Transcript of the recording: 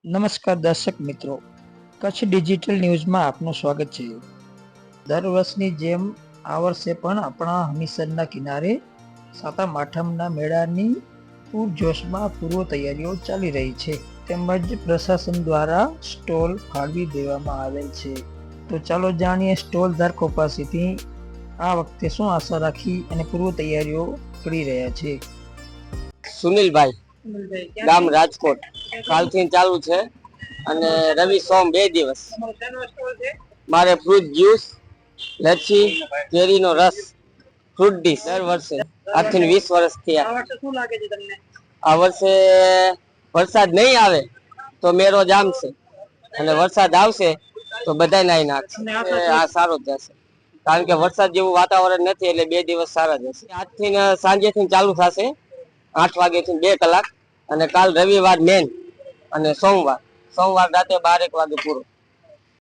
નમસ્કાર દર્શક મિત્રો, કચ્છ ડિજિટલ ન્યૂઝમાં આપનું સ્વાગત છે। દર વર્ષની જેમ આ વર્ષે પણ આપણા હમીરસરના કિનારે સાતમ આઠમના મેળાની પૂરજોશમાં પૂર્વ તૈયારીઓ ચાલી રહી છે, તેમજ પ્રશાસન દ્વારા સ્ટોલ ફાળવી દેવામાં આવેલ છે। તો ચાલો જાણીએ સ્ટોલ ધારકો પાસેથી આ વખતે શું આશા રાખી અને પૂર્વ તૈયારીઓ કરી રહ્યા છે। સુનિલભાઈ, ગામ રાજકોટ, કાલથી ચાલુ છે અને રવિ સોમ 2 દિવસ। મારે ફ્રૂટ જ્યુસ, લસ્સી, કેરીનો રસ, ફ્રૂટ ડીશ દર વર્ષે આજથી 20 વર્ષ થયા। આ વર્ષે વરસાદ નહીં આવે તો મેળો જામશે અને વરસાદ આવશે તો બધાય નાઈ નાખશે। આ સારો જશે કારણ કે વરસાદ જેવું વાતાવરણ નથી એટલે 2 દિવસ સારા જશે। આજથી સાંજેથી ચાલુ થશે 8 વાગ્યાથી 2 કલાક અને કાલ રવિવાર મેન અને સોમવાર રાતે 12 વાગે પૂરો।